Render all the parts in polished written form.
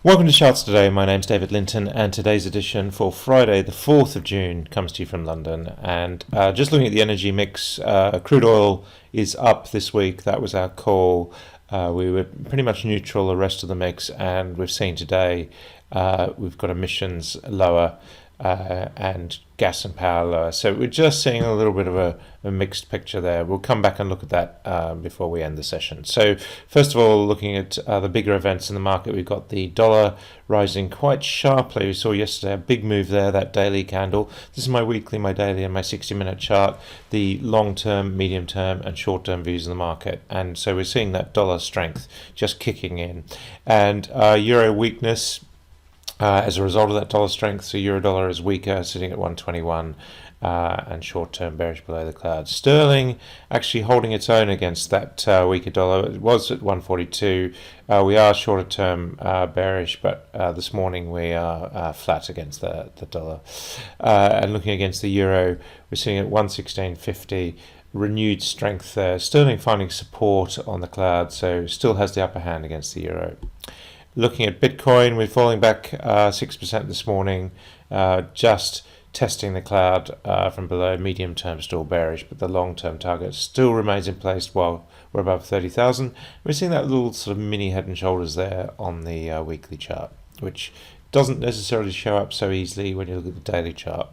Welcome to Charts Today. My name's David Linton, and today's edition for Friday, the 4th of June, comes to you from London. And just looking at the energy mix, crude oil is up this week. That was our call. We were pretty much neutral the rest of the mix, and we've seen today we've got emissions lower and gas and power lower. So we're just seeing a little bit of a mixed picture there. We'll come back and look at that before we end the session. So first of all, looking at the bigger events in the market, we've got the dollar rising quite sharply. We saw yesterday a big move there, that daily candle. This is my weekly, my daily, and my 60-minute chart, the long-term, medium-term, and short-term views of the market. And so we're seeing that dollar strength just kicking in. And euro weakness, as a result of that dollar strength, so euro dollar is weaker, sitting at 121, and short-term bearish below the clouds. Sterling actually holding its own against that weaker dollar. It was at 142. We are shorter-term bearish, but this morning we are flat against the dollar. And looking against the euro, we're sitting at 116.50. Renewed strength there. Sterling finding support on the cloud, so still has the upper hand against the euro. Looking at Bitcoin, we're falling back 6% this morning, just testing the cloud from below. Medium term still bearish, but the long term target still remains in place while we're above 30,000. We're seeing that little sort of mini head and shoulders there on the weekly chart, which doesn't necessarily show up so easily when you look at the daily chart.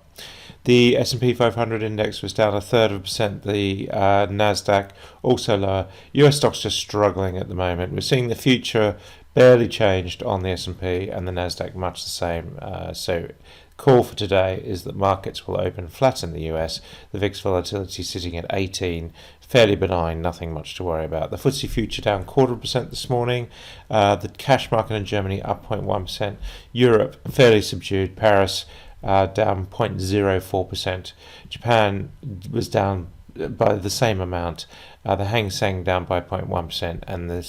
The S&P 500 index was down 1/3%. The Nasdaq also lower. US stocks just struggling at the moment. We're seeing the future barely changed on the S&P, and the Nasdaq much the same. So call for today is that markets will open flat in the US. The VIX volatility sitting at 18, fairly benign, nothing much to worry about. The FTSE future down 0.25% this morning. The cash market in Germany up 0.1%. Europe fairly subdued. Paris down 0.04%. Japan was down by the same amount. The Hang Seng down by 0.1%, and the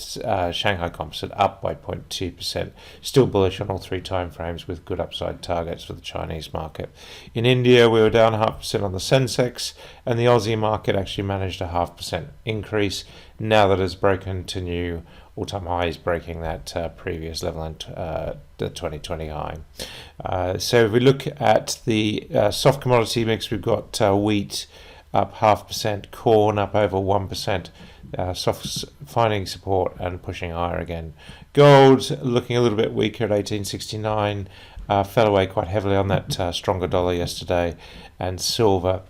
Shanghai Composite up by 0.2%. Still bullish on all three time frames with good upside targets for the Chinese market. In India, we were down 0.5% on the Sensex, and the Aussie market actually managed a 0.5% increase now that it's broken to new all-time highs, breaking that previous level and the 2020 high. So if we look at the soft commodity mix, we've got wheat up 0.5%, corn up over 1%, soft finding support and pushing higher again. Gold looking a little bit weaker at 1869, fell away quite heavily on that stronger dollar yesterday, and silver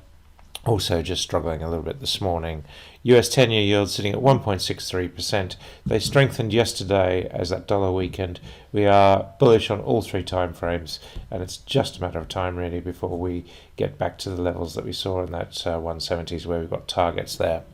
also just struggling a little bit this morning. US 10-year yield sitting at 1.63%. They strengthened yesterday as that dollar weakened. We are bullish on all three time frames, and it's just a matter of time really before we get back to the levels that we saw in that 170s where we've got targets there.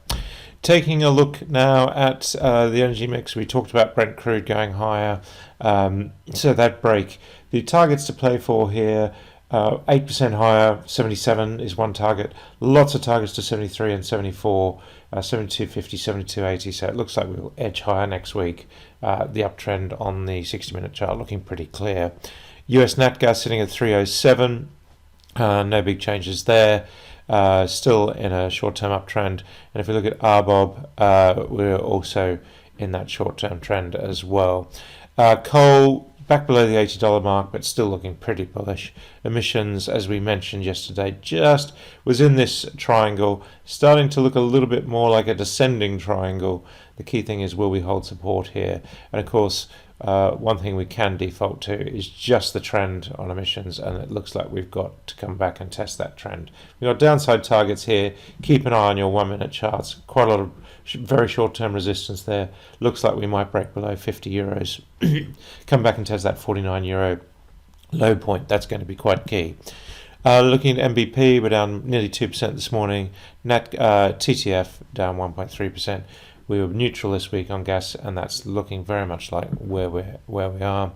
Taking a look now at the energy mix, we talked about Brent crude going higher. So that break, the targets to play for here, 8% higher, 77 is one target. Lots of targets to 73 and 74, 72.50, 72.80. So it looks like we'll edge higher next week. The uptrend on the 60-minute chart looking pretty clear. US nat gas sitting at 307. No big changes there. Still in a short-term uptrend. And if we look at RBOB, we're also in that short-term trend as well. Coal back below the $80 mark, but still looking pretty bullish. Emissions, as we mentioned yesterday, just was in this triangle, starting to look a little bit more like a descending triangle. The key thing is, will we hold support here? And of course, one thing we can default to is just the trend on emissions, and it looks like we've got to come back and test that trend. We've got downside targets here. Keep an eye on your 1-minute charts. Quite a lot of very short-term resistance there. Looks like we might break below 50 euros. Come back and test that 49 euro low point. That's going to be quite key. Looking at MBP, we're down nearly 2% this morning. TTF down 1.3%. We were neutral this week on gas, and that's looking very much like where we are.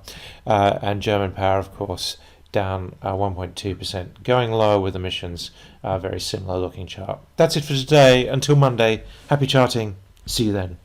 And German power, of course, down 1.2%, going lower with emissions. Very similar looking chart. That's it for today. Until Monday, happy charting. See you then.